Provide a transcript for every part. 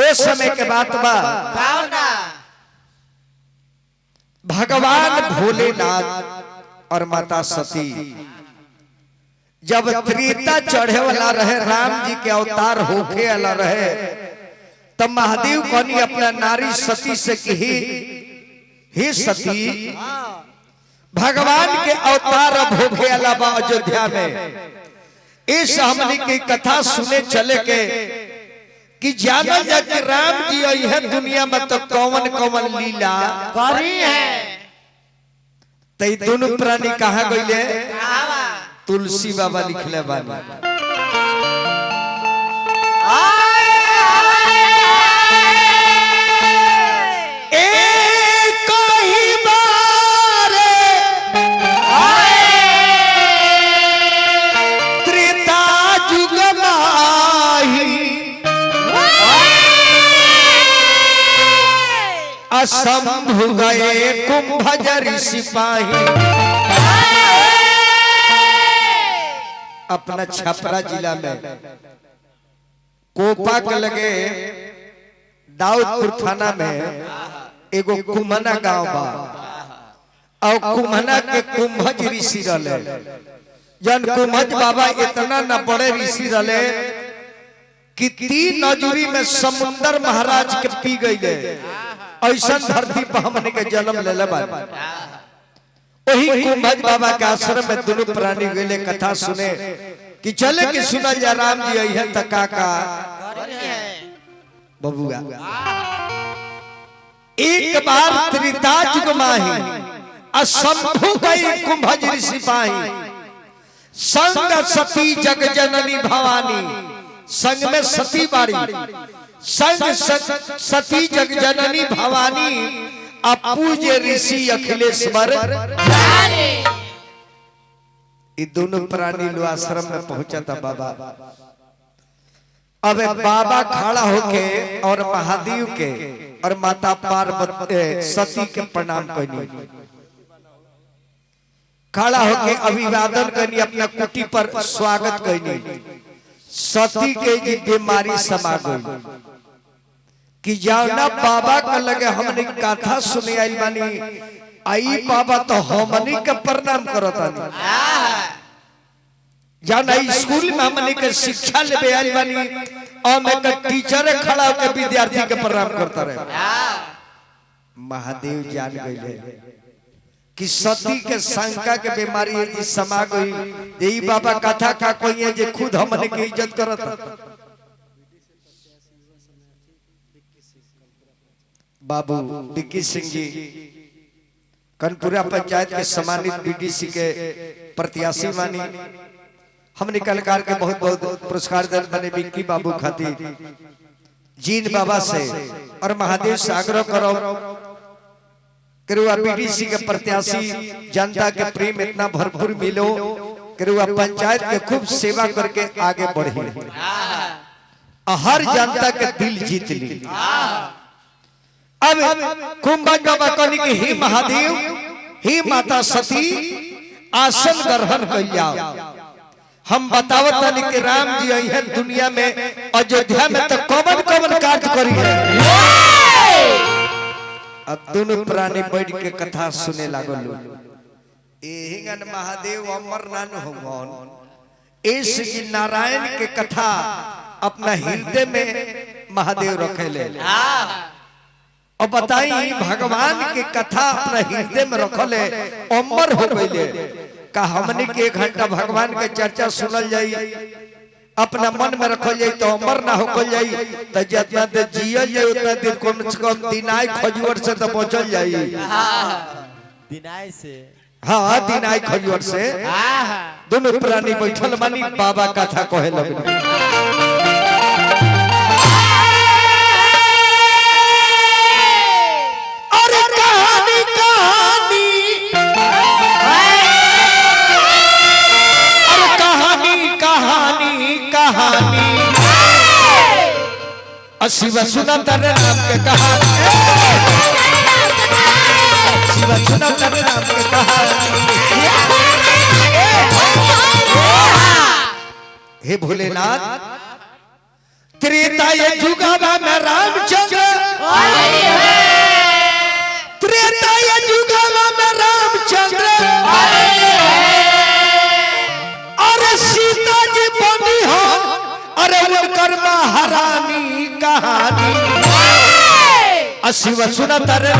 उस समय के बात बा भगवान भोलेनाथ और माता सती जब त्रेता चढ़े वाला रहे, राम जी के अवतार होके वाला रहे, तब महादेव कौनी अपना नारी सती से कही, हे सती, भगवान के अवतार अब होके वाला बा अयोध्या में। इस हमनी की कथा सुने चले के कि जाना जा कि राम जी यह दुनिया में तो कौन कौन लीला करी है। तई दोनों प्राणी कहाँ गईले? तुलसी बाबा लिखले बानी। एक ही बार त्रेता जुग माही असंभु गए कुंभजर सिपाही। अपना छपरा जिला में कोपा के लगे दाऊदपुर थाना में एगो कुम्हना गांव बा और कुम्हना के कुंभज ऋषि रहे। जन कुंभज बाबा इतना न बड़े ऋषि रहे कि 3 नजूरी में समुंदर महाराज के पी गई। ऐसा धरती पर हमने के जन्म ले बा। वही कुंभज बाबा के आश्रम में दोनों प्राणी गए कथा सुने कि चले कि सुना जा राम जी है तका का बबुआ। एक बार त्रेता जुग माही असंभु गई कुंभज सिपाही। संग सती जग जननी भवानी, संग में सती बाड़ी, संग सती जग जननी भवानी पूज्य ऋषि अखिलेश्वर। ये दोनों प्राणी लो आश्रम में पहुंचा था बाबा। अब बाबा खड़ा होके और महादेव के और माता पार्वती सती के प्रणाम करनी, खड़ा होके अभिवादन करनी, अपना कुटी पर स्वागत करनी। सती के जी बीमारी समा गई कि जाना बाबा का लगे हमने कथा सुने आई बानी, आई बाबा तो हमनी के प्रणाम करता जाना स्कूल में हमने के शिक्षा लेबे आई बानी और मैं का टीचर खड़ा होकर विद्यार्थी के प्रणाम करता रहे। महादेव जान गए कि सती के शंका के बीमारी है समा गई। यही बाबा कथा का कोई है जो खुद हमने की इज्जत करता। बाबू विक्की सिंह जी कनपुरा पंचायत के सम्मानित बीडीसी के प्रत्याशी मानी। हमने कलाकार के बहुत बहुत पुरस्कार दल बने विक्की बाबू खातिर जीन बाबा से और महादेव से आग्रह करो करुआ बीडीसी के प्रत्याशी जनता के प्रेम इतना भरपूर मिलो, करुआ पंचायत के खूब सेवा करके आगे बढ़े, हर जनता के दिल जीत ली। अब कुंभज बाबा कहनी कि हे महादेव, हे माता सती, आसन ग्रहण कर जाओ। हम बतावत नहीं कि राम जी आई है दुनिया में अयोध्या में तो कौन कौन कार्य करी है। अब दोनों प्राणी बैठ के कथा सुने लागल। एहिंगन महादेव अमर नान होगन। इस नारायण के कथा अपना हृदय में महादेव रखेले। और बताई भगवान के कथा अपना हृदय में रखले अमर हो गईले। का हमने के 1 घंटा भगवान के चर्चा सुनल जाई, अपना मन में रखल जाई तो अमर ना होकल जाई। तो जितना देर जियल जाई उतना देर कम से कम दिनाई खजूर से तो बचल जाई। दिनाई से, हाँ दिनाई खजूर से। दोनों प्राणी बैठल मानी बाबा कथा कहे लगनी। शिव सुना तेरे नाम के कहानी, शिव सुना तेरे नाम के कहानी। हे भोलेनाथ, त्रेता ये जुगावा में राम कर महारानी कहानी अशिव सुना तारे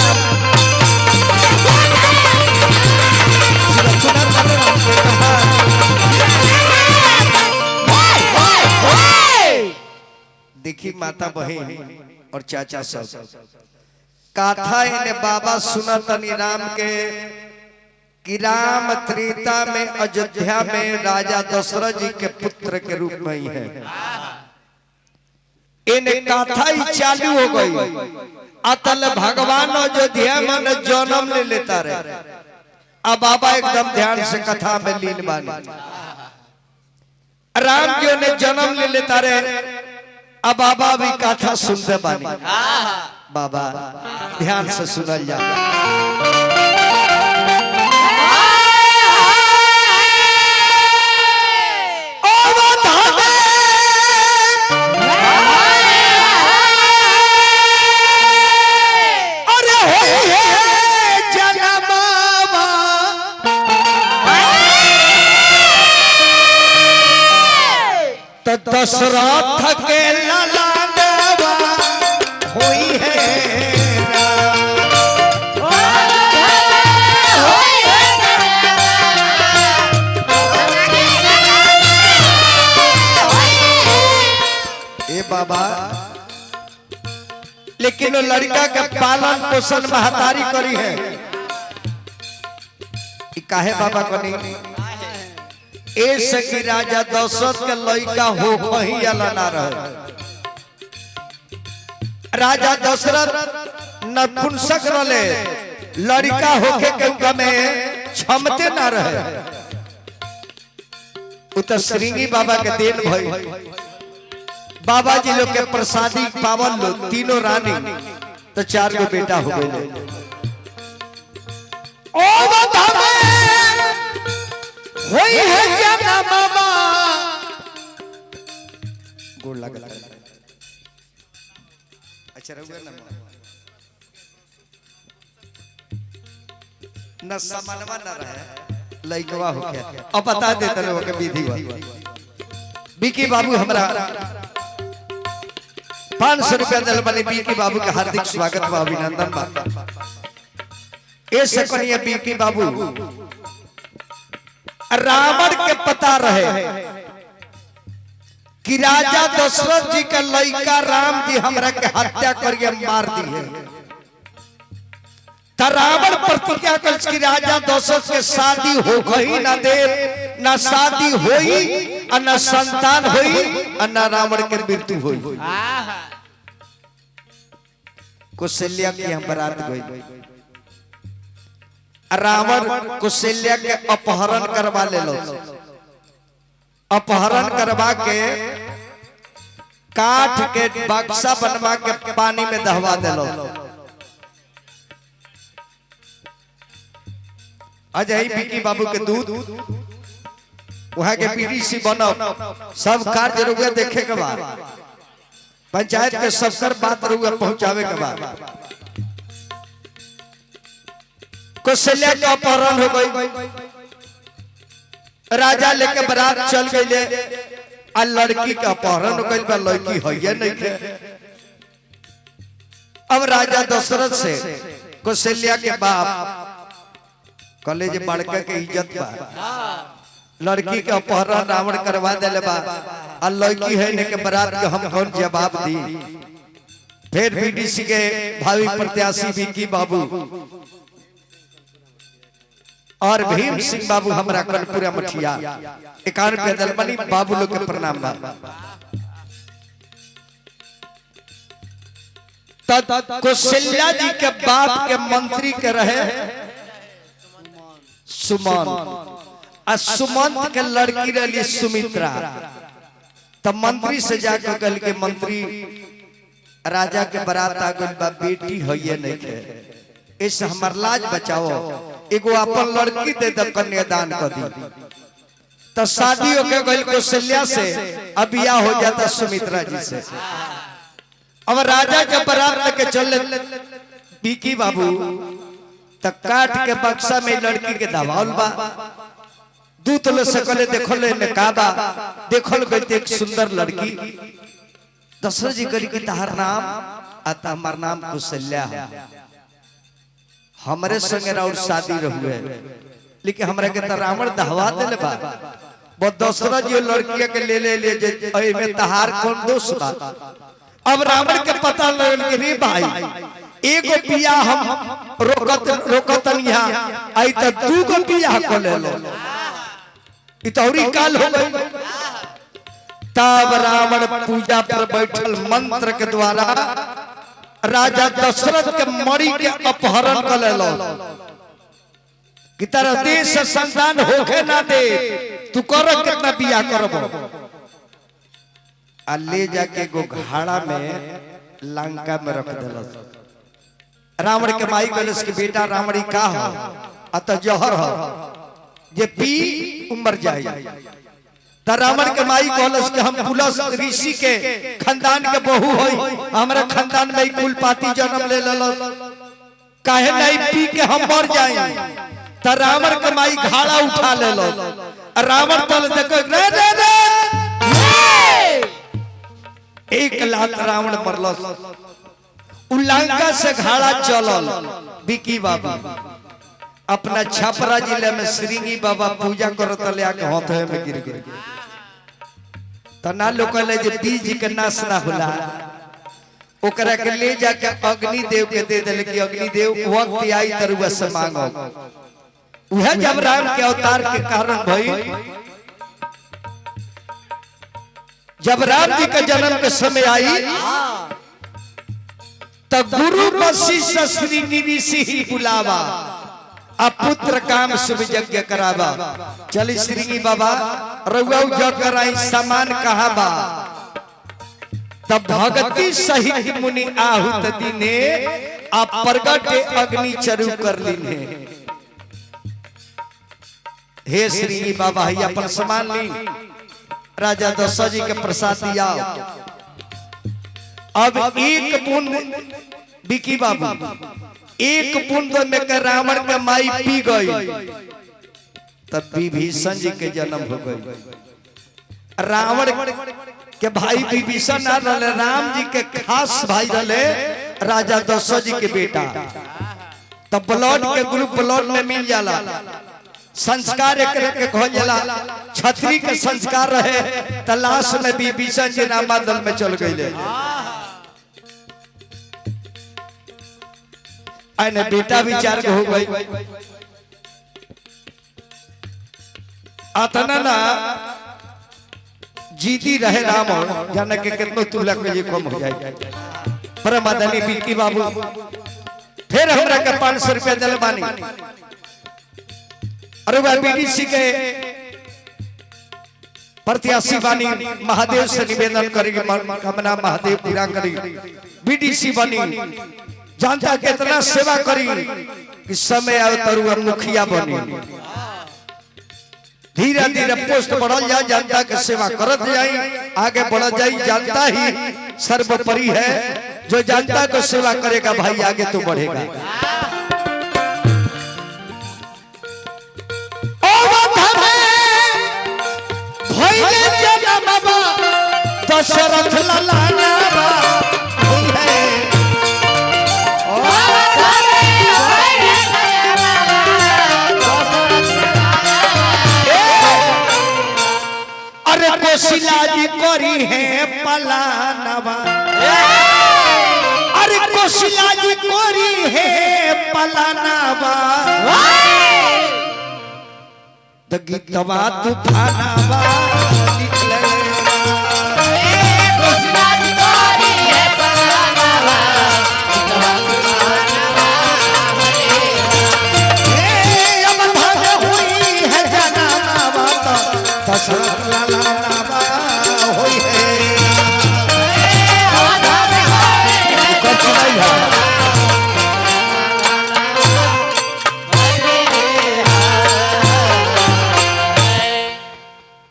देखी माता बहन और चाचा सब कथा इन्हें बाबा सुना तनी राम के कि राम त्रेता में अयोध्या में राजा दशरथ जी के पुत्र के रूप में ही है। इन्हें कथा ही चालू हो गई अतल भगवान अयोध्या में जन्म ले लेता रहे। अब बाबा एकदम ध्यान से कथा में लीन बानी। राम जी ने जन्म ले लेता रहे। अब बाबा भी कथा सुनते बानी। बाबा ध्यान से सुनल जा। दशरथ के ललानवा होई है ए बाबा। लेकिन वो लड़का के पालन पोषण महतारी करी है। काहे बाबा कनी ऐसे कि राजा दशरथ के लड़का हो कहीं अला ना रहे। राजा दशरथ नपुंसक रहे लड़का होके के में क्षमते ना रहे। उत श्रृंगी बाबा के देन भई। बाबा जी लोग के प्रसादी पावन लोग तीनों रानी तो 4 गो बेटा हो गए। ओ बतावे होई है क्या मामा गोड़ लगा। अच्छा रहुआ न समनवा न रहे लइकवा हो गया। अब बता देते लोग के विधि बीकी बाबू हमरा 500 रुपया दिल वाले बीकी बाबू के हार्दिक स्वागत बा अभिनंदन बा। ऐसे कनिया बीकी बाबू रावण के पता रहे कि राजा दशरथ जी के लड़का राम जी हमरा के हत्या करके मार दी है। रावण प्रतिज्ञा कर कि राजा दशरथ के शादी हो गई ना दे ना शादी होई और ना संतान होई और ना रावण के मृत्यु होई। कौशल्या की हम बारात गई। रावण कौशल्या के अपहरण करवा ले लो। अपहरण करवा के काठ के बक्सा बनवा के पानी में दहवा दे लो। अजय बिकी बाबू के दूध वहां के पीडीसी बनो सब कार्य रुआ देखे के बाद पंचायत के सबकर बात रुआ पहुंचावे के बाद कौशल्या का अपहरण हो गई। राजा लेके बारात चल गई आ लड़की का अपहरण हो गई। लड़की है नहीं थे। अब राजा दशरथ से कौशल्या के बाप कहले जे बड़का के इज्जत बा लड़की के अपहरण रावण करवा देले बा आ लड़की है ने के बारात के हम कौन जवाब दी। फिर बीडीसी के भावी प्रत्याशी बीकी बाबू और भीम सिंह बाबू हमरा कनपुरा मठिया 91 दलमनी बाबू लोग के प्रणाम बा। कौशल्या जी के बाप के मंत्री के रहे सुमन आ सुमंत के लड़की रही सुमित्रा। तब मंत्री से जाकर कल के मंत्री राजा के बारात आ गई बा बेटी है नहीं के इस हमर लाज बचाओ एगो अपन लड़की दे दे कन्यादान कर दी। तो शादी हो के गई कौशल्या से अब बियाह हो जाता सुमित्रा जी से। अब राजा के बारात लेके चले बीकी बाबू तक काट के बक्सा में लड़की के दबावल बा। दूत ले सकले देखले ने काबा देखल गई एक सुंदर लड़की दशरथ जी करी कि तहार नाम आता हमार नाम कौशल्या हमरे संगे और शादी रहुए लेकिन हमरा के त रावण दहवा देले बा वो दशरथ जी लड़किया के ले जे एई में तहार कौन दोष बा। अब रावण के पता लगल कि रे भाई एगो बियाह हम रोकतन यहाँ आई त दूगो बियाह को ले लो इतौरी काल हो गई। तब रावण पूजा पर बैठल मंत्र के द्वारा राजा दशरथ के मणि के अपहरण कर लेलो कि तेरा देश से संतान होके ना दे तू कर कितना बियाह करबो आ ले जाके गो घाड़ा में लंका में रख देलस। रावण के माई कहलस कि बेटा रावणी का हो अत जहर हो जे पी उमर जाए। त रावण के माई कहलस कि हम पुलस ऋषि के खानदान के बहू होई हमरा खानदान में कुल पाती जन्म ले लेलस काहे नहीं पी के हम मर जाए। त रावण के माई घाड़ा उठा लेलो रावण तल देखो रे रे रे एक लात रावण मरलस लंका से घाड़ा चलल। बिकी बाबा अपना छपरा जिले में श्रृंगी बाबा पूजा करत ले आके हाथ में गिर गए तना लोग कहले जे बीज के नाश ना होला ओकरा के ले जाके अग्नि देव के दे देले कि अग्नि देव वक्त आई तरुआ से मांगो। वह जब राम के अवतार के कारण भई जब राम जी के जन्म के समय आई तब गुरु वशिष्ठ श्रृंगी ऋषि ही बुलावा पुत्र काम शुभ यज्ञ करावा। चली श्रृंगी बाबा रउआ जग कराई सामान कहा बा तब भगति सहित मुनि आहुत दिने आप प्रगट अग्नि चरु कर लीने। हे श्रृंगी बाबा ही अपन सामान ली राजा दशरथ जी के प्रसाद दिया। अब एक बूंद बिकी बाबू एक बूंद में के रावण के माई पी गई तब विभीषण जी के जन्म हो गई। रावण के भाई विभीषण ना रहे राम जी के खास भाई रहे राजा दशरथ जी के बेटा। तब ब्लड के ग्रुप ब्लड में मिल जाला संस्कार एक के कह जाला छतरी के संस्कार रहे तलाश में विभीषण जी नामा दल में चल गए। आने बेटा विचार हो गई आतना ना जीती रहे राम जाने के कितनो तुलक में ये कम हो जाए। परमादनी बिकी बाबू फिर हमरा के 500 रुपया दिल बानी अरे वह बीडीसी के प्रत्याशी बानी महादेव से निवेदन करेगी कामना महादेव पूरा करेगी। बीडीसी बनी जनता कितना सेवा करी कि समय आए तरुआ मुखिया बनी धीरे धीरे पोस्ट बढ़ल जाए जनता के सेवा करत जाए आगे बढ़ जाए। जनता ही सर्वोपरि है जो जनता को सेवा करेगा भाई आगे तो बढ़ेगा। दशरथ ललाना अरे कौशल्या जी करी है पलानवा अरे कौशल्या जी करी है पलानवा तो गीतवा तूफानवा निकले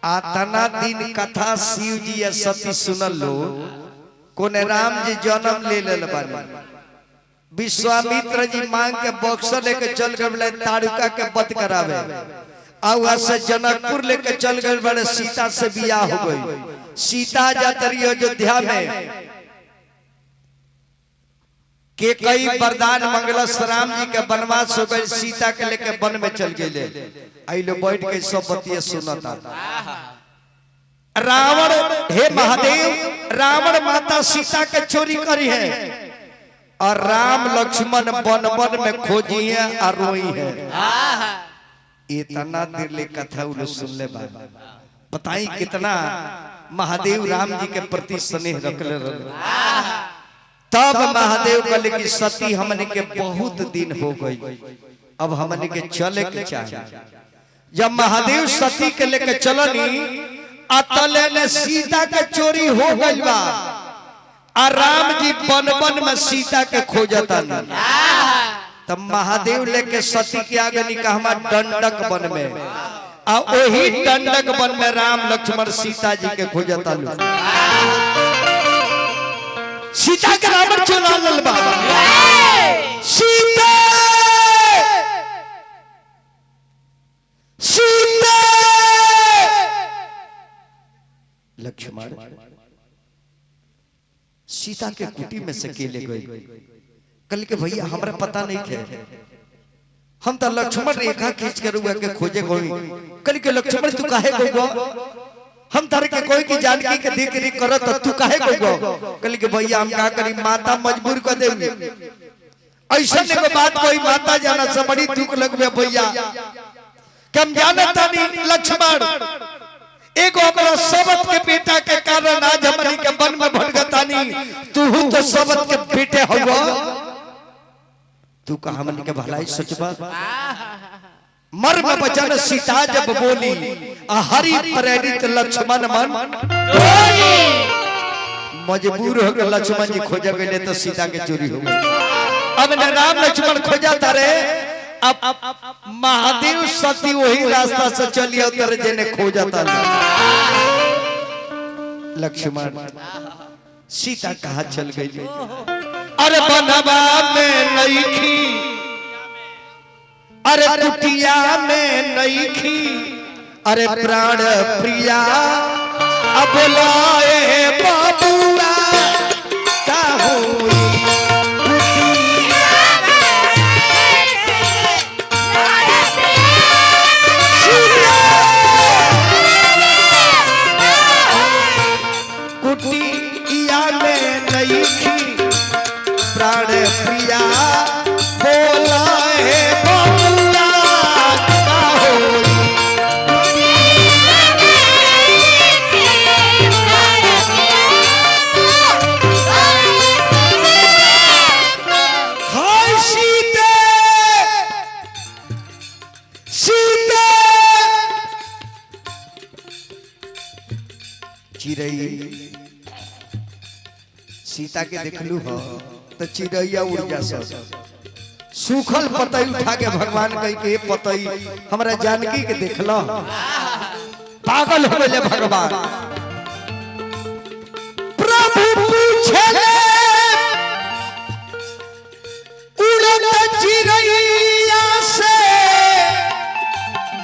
आतना दिन कथा शिव जी या सती सुनल लो कोने राम जी जन्म ले लेल बानी विश्वामित्र जी मांग के बक्सर लेके चल गए ताड़ुका के वध करावे आ से जनकपुर लेके चल गए बड़े सीता से बियाह हो गई। सीता जात रही अयोध्या में के कई वरदान मंगलस राम जी के वनवास हो गए, सीता के लेके वन में चल गए। आई लोग बैठ के सब बतिया सुनता। रावण हे महादेव, रावण माता सीता के चोरी करी है और राम लक्ष्मण वन वन में खोजी है और रोई है। इतना देर ले कथा उन सुन ले बात बताई कितना महादेव राम जी के प्रति स्नेह रखले रहे। तब महादेव कहले कि सती हमने के बहुत दिन हो गई, अब हमने के चले के चाहिए। जब महादेव सती के लेके चलनी अतले ने सीता के चोरी हो गई बा और राम जी वन वन में सीता के खोजता नहीं। तब महादेव लेके सती के आगे निकहमा दंडक वन में आ वही दंडक वन में राम लक्ष्मण सीता जी के खोजता लो। सीता के रावण चुरा ललबा सीता सीता लक्ष्मण सीता के कुटी में से केले गए। कल के भैया हमरा पता नहीं थे, हम तो लक्ष्मण रेखा खींच कर हुआ के खोजे गई। कल के लक्ष्मण तू काहे गो, हम तारे के कोई की जानकी के देख री करत तू काहे गो। कल के भैया हम का करी, माता मजबूर कर देवी। ऐसा एगो बात कोई माता जाना से बड़ी दुख लगबे भैया कि हम जानता नहीं लक्ष्मण एगो हमरा सबत के बेटा के कारण आज हमनी के वन में भटकतानी। तू तो सबत के बेटे हुआ, तू का हमनी के भलाई सोचबा। मर्म वचन सीता जब बोली हरि प्रेरित लक्ष्मण मन मजबूर हो गए। लक्ष्मण जी खोजे गए तो सीता के चोरी हो गई। अब ने राम लक्ष्मण खोजा तारे, अब महादेव सती वही रास्ता से चलिए उतर जेने खोजा तारे। लक्ष्मण सीता कहाँ चल गई? अरे बनवा में नहीं खी, अरे कुटिया में नहीं खी, अरे प्राण प्रिया अब लाए बाबुआ का हुई। कुटिया में नहीं खी प्राण प्रिया बोला है बाबुआ का होई। हाय सीते सीते चिड़ै सीता के देखलू हो तो चिड़ैया उड़ जा सब। सूखल पतई उठा के भगवान कही के पतई हमरा जानकी के देखला पागल हो गए भगवान। प्रभु पूछले उड़त चिड़ैया से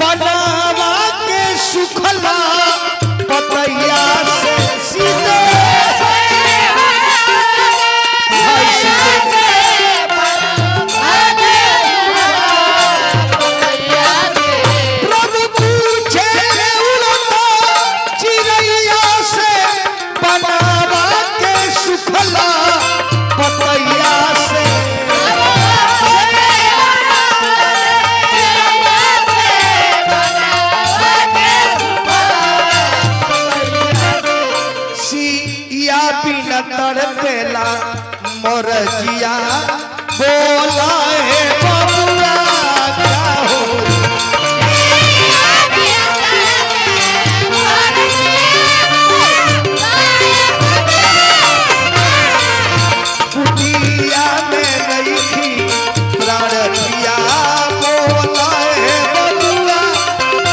बनावा के सूखला पतैया से सीते तड़पेला मोर जिया बोला है बाबुआ क्या हो। कुटिया में नहीं थी प्राण प्रिया बोला है बाबुआ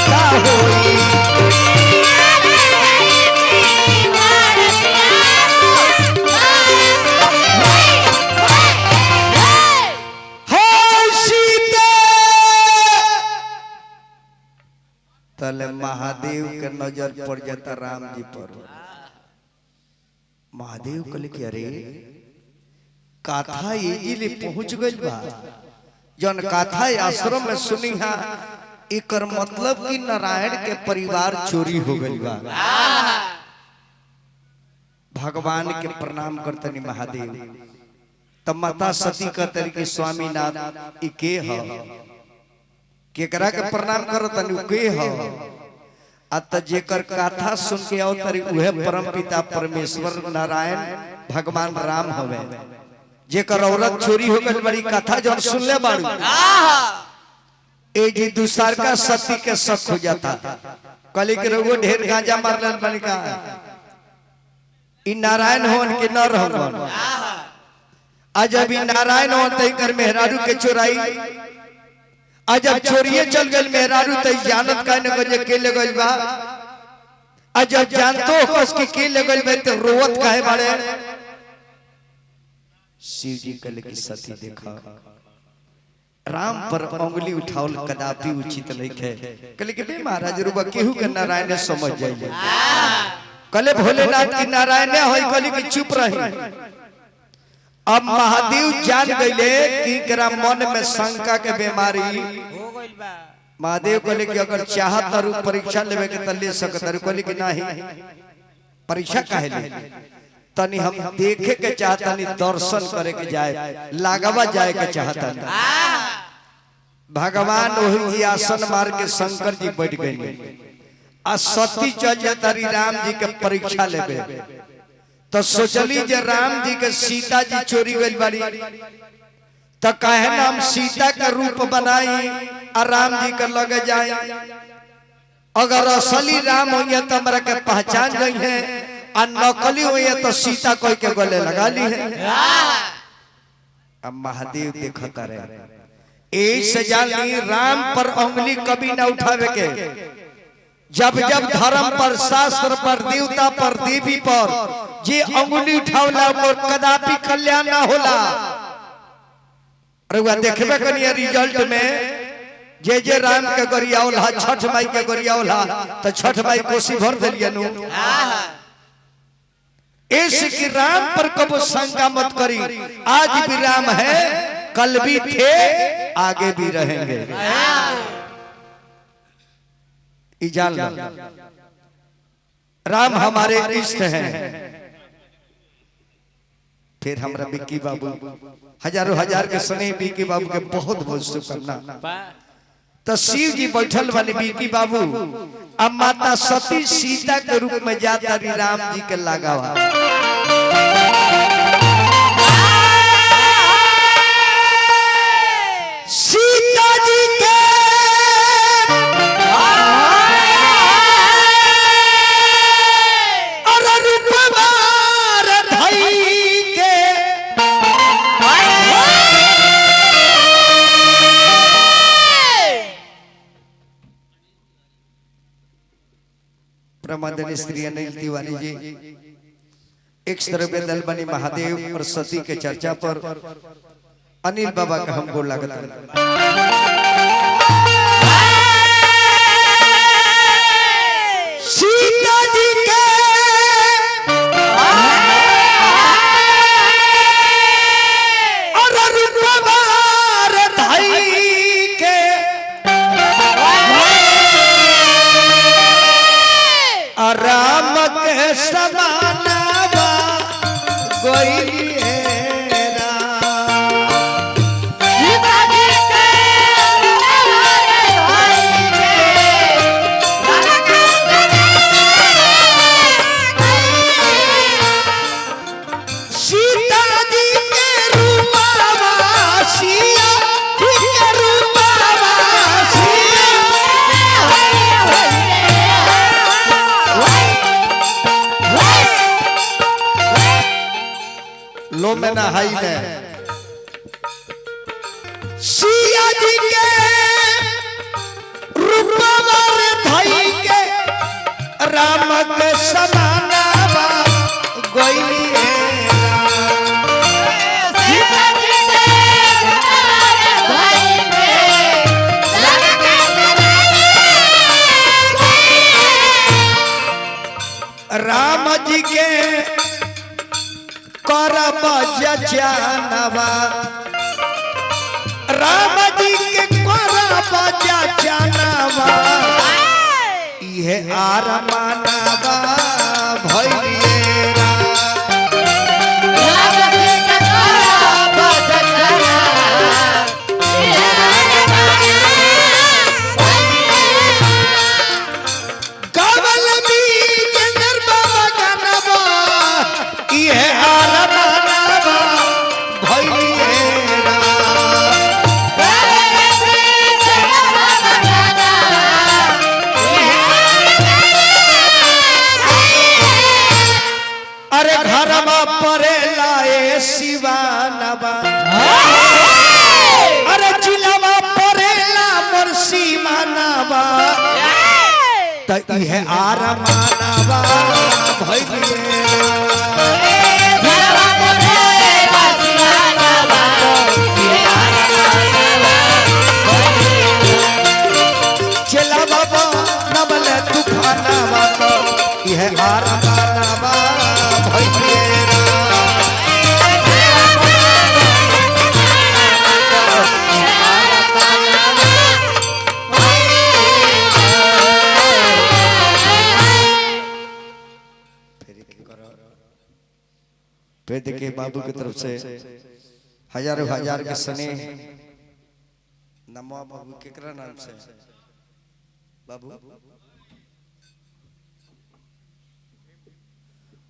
क्या होई। तले महादेव के नजर पड़ जाता राम जी पर। महादेव कहले कि अरे कथा इजिली पहुंच गइल बा जन कथा आश्रम में सुनी हा एकर मतलब कि नारायण के परिवार चोरी हो गइल बा। भगवान के प्रणाम करतनी महादेव तब माता सती कहतरी कि स्वामीनाथ ई के ह केकरा के प्रणाम करतनी के ह अत जेकर कथा सुन के आओ तरी उहे परम पिता परमेश्वर नारायण भगवान राम हवे जेकर औरत चोरी हो गई बड़ी कथा जब सुन ले बाड़ू ए जी दूसर का सती के शक हो जाता कली के रघु ढेर गांजा मारल बनी का इ नारायण होन के न रहन आज अभी नारायण होन तई कर मेहरारू के चोराई आज जब चोरिए चल गल मेहरारू तई जानत का न गजे के ले गइल बा आज जब जानतो कस के ले गइल बा त रोवत काहे बाड़े। शिव जी कल की सती देखा राम पर उंगली उठावल कदापि उचित नहीं है कल के बे महाराज रुबा केहू के नारायण ने समझ जाइए कले भोलेनाथ की नारायण ने होई कली की चुप रही। अब महादेव जान गइले कि करा मन में शंका के बीमारी हो गइल बा। महादेव कहले कि अगर चाहत और परीक्षा लेवे के त ले सकत और कहले कि नहीं परीक्षा काहे ले तनी हम देखे के चाहतनी दर्शन करे के जाए लागवा जाए के चाहतनी। भगवान ओही जी आसन मार के शंकर जी बैठ गए आ सती चल जाती राम जी के परीक्षा लेवे तो सोचली जे राम जी के सीता जी चोरी गई बाड़ी तो कहे नाम सीता का रूप बनाई और राम जी के लगे जाए अगर असली राम होइए तो हमरा के पहचान गई है और नकली होइए तो सीता कोई के गले लगा ली है। अब महादेव देखता रहे ऐसे जानी राम पर उंगली कभी न उठावे के जब जब धर्म पर शास्त्र पर देवता पर देवी पर जे उंगली उठावला को कदापि कल्याण ना होला। अरे वह देखबे कनिया रिजल्ट में जे राम के गरियावला छठ माई के गरियावला तो छठ माई कोसी भर देलिए नु ऐसे कि राम पर कबो शंका मत करी आज भी राम है कल भी थे आगे भी रहेंगे। इजाल राम हमारे इष्ट हैं। फिर हमरा बिक्की बाबू हजारों हजार के सने बिक्की बाबू के बहुत बहुत शुभकामना। तो शिव जी बैठल वाले बिक्की बाबू अब माता सती सीता के रूप में जाता रही राम जी के लगावा सीता जी के प्रमंडन स्त्री अनिल तिवारी जी एक तरफ दल बनी महादेव और सती के चर्चा पर अनिल बाबा का हम गोड़ लागत सीता जी के और रूपवार धाई के राम के समानावा गोई लो में ना हाई में सिया जी के रूपवार धाई के राम के समानावा गोई राम जी के बजा जानवा राम जी के कोरा बजा जानवा ये आरमानवा भैया अरे जिलावा परेला मोर सीमानावा त इहे आरमानवा जिलावा नबल तूफानवा इहे आरमानवा वेद के बाबू की तरफ से हजारों हजार के सने नमो बाबू केकरा नाम से बाबू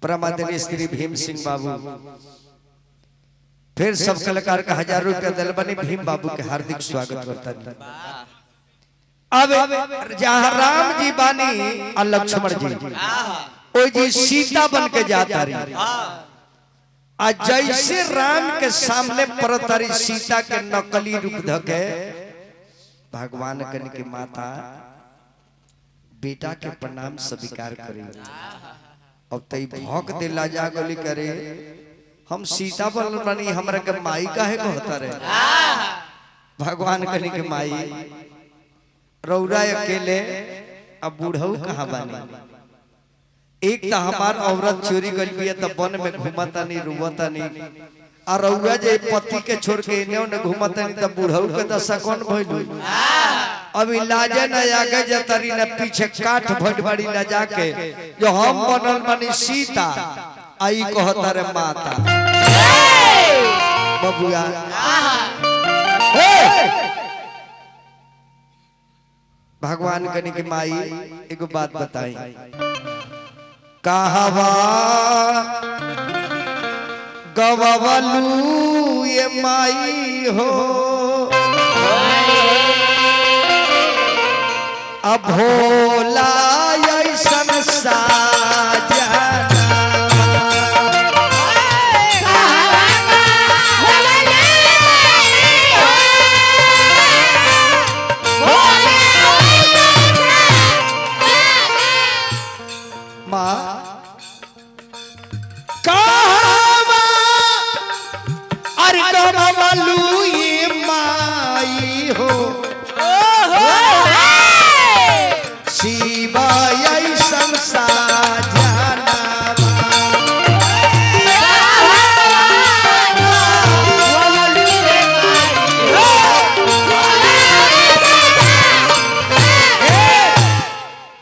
परमादरणीय श्री भीम सिंह बाबू फिर सब कलाकार का हजारों रुपया दल बने भीम बाबू के हार्दिक स्वागत करता है। अब जहाँ राम जी बानी और लक्ष्मण जी ओ जी सीता बन के जाता रही आज जैसे राम के सामने परतारी सीता के नकली रूप धके भगवान कन की माता बेटा के प्रणाम स्वीकार करे। अब तई भौंक दे लाजा गोली करे हम सीता बन बनी हमरा के माई काहे कहता रहे भगवान कन की माई रौरा अकेले अब बूढ़ऊ कहाँ बानी एक तो हमार औरत चोरी कर लिया तो वन में घूमता नहीं रुवता नहीं और रउआ जे पति के छोड़ के इन्हें ने घूमता नहीं तो बूढ़ऊ के दशा कौन भइलू अभी लाजे न आगे जतरी न पीछे काठ भटबड़ी न जाके जो हम बनल बनी सीता आई कहता रे माता बबुआ भगवान कनी की माई एगो बात बताई कहवा गवलू ये माई हो अब भोला ऐसन साजना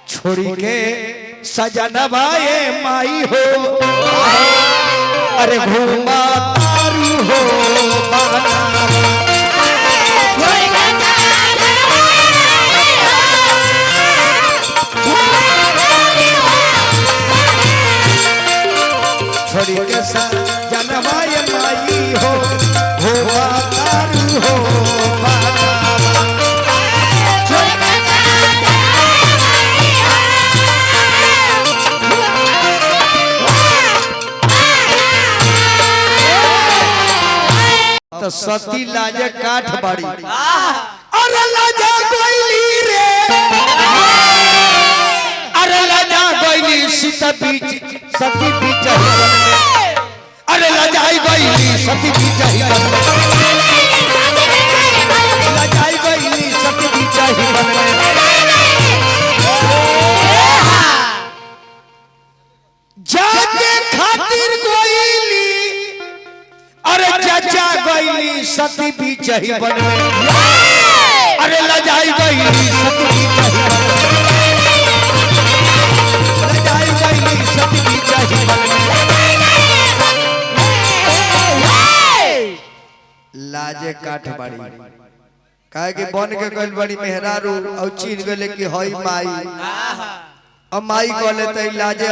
छोड़ी के सजनवा ये माई हो अरे घूमा तारू हो छोड़ी के सजनवा ये माई हो घूमा तारू हो तो सती लाजे काठ बाड़ी अरे लाजा गोइली रे अरे लाजा गोइली सीता बीच सती बीच अरे लाजाई गोइली सती बीच लाजाई गोइली सती बीच जाके खातिर गोइली गईली सती बीच ही बन में, अरे लजाई गईली सती बीच ही बन में, लजाई गईली सती बीच ही बन में, लाजे काठ बाड़ी काहे कि बन के गइल बड़ी मेहरारू और चीन गले कि हई माई अब माई गले त लाजे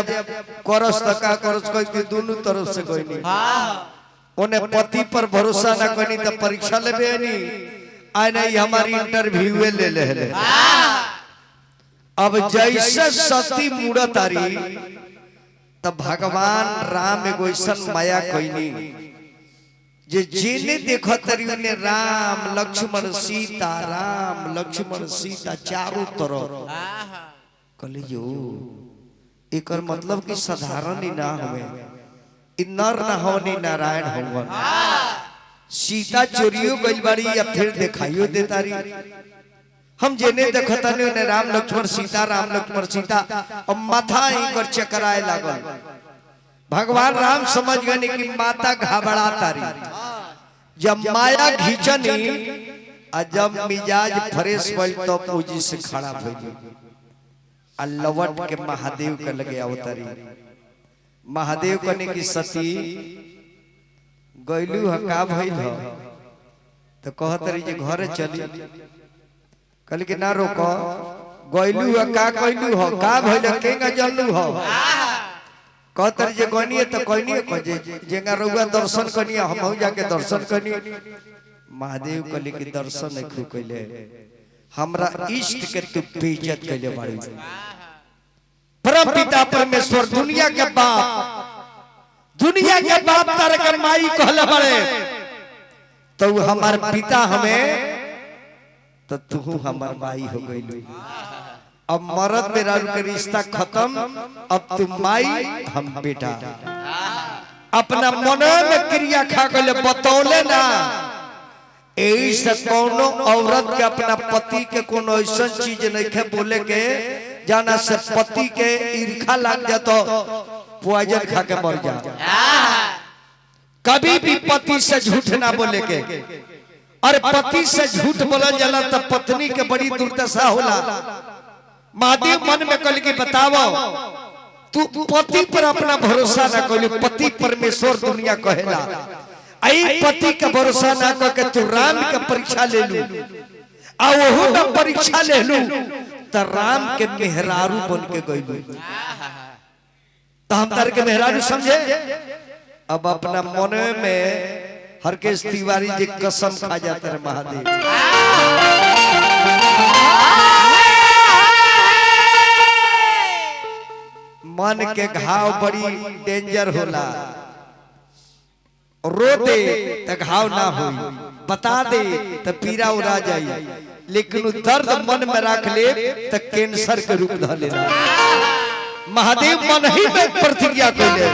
करस त का करस कोई कि दोनों तरफ से कोई नहीं ओने पति पर भरोसा ना कनी त परीक्षा लेबे नी आय नहीं हमारी इंटरव्यू ले ले अब जैसे सती मुड़तारी तब भगवान राम एगो ऐसन माया कइनी जे जेने देखो तरी ने राम लक्ष्मण सीता चारों तरफ कहले यो एकर मतलब कि साधारण ही ना हवे इ नर ना होनी नारायण होवन सीता चोरियो गइल बाड़ी या फिर दिखाइयो देतारी हम जेने देखता ने राम लक्ष्मण सीता अब माथा ही कर चकराए लागल भगवान राम समझ गए कि माता घबरा तारी जब माया घिचनी आ जब मिजाज फ्रेश भइल तो पूजी से खड़ा भइल आ लवट के महादेव के लगे अवतारी महादेव कने की सती गइलू ह का भइल ह तो कहतरी जे घरे चली कहली कि ना रोको गइलू ह का कइलू ह का भइल केगा जल्लू ह कहतर जे गनिए तो कहनिए कजे जेगा रउआ दर्शन कनिए हम जाके दर्शन कनिए महादेव कहले कि दर्शन नहीं खु कइले हमरा इष्ट के तू बेइज्जत कइले बाड़ी परम पिता परमेश्वर दुनिया के बाप तारे के माई कहले बड़े तो हमार पिता हमें तो तू हमार माई हो गइलू अब मर्द मेरा के रिश्ता खत्म अब तुम माई हम बेटा अपना मन में क्रिया खा गले बतौले ना यही से कोनो औरत के अपना पति के कोनो ऐसा चीज नहीं खे बोले के जाना से पति के ईर्खा लग जातो पॉइजन खा के मर जा कभी भी पति से झूठ ना बोले के और पति से झूठ बोला जाला तो पत्नी के बड़ी दुर्दशा होला महादेव मन में कल की बताओ तू पति पर अपना भरोसा ना कइलू पति परमेश्वर दुनिया कहेला आई पति का भरोसा ना करके तू राम के परीक्षा ले लू आ वहु ना परीक्षा ले लू त राम के मेहरारू बन के गइलू तो हम तार के मेहरारू समझे अब अपना मन में हर के तिवारी जी कसम खा जाते रहे महादेव मन के घाव बड़ी डेंजर होला रो दे तो घाव ना हो बता दे तो पीड़ा उड़ा जाई लेकिन दर्द मन में रख ले तो कैंसर के रूप ध लेना महादेव मन ही में प्रतिज्ञा कइले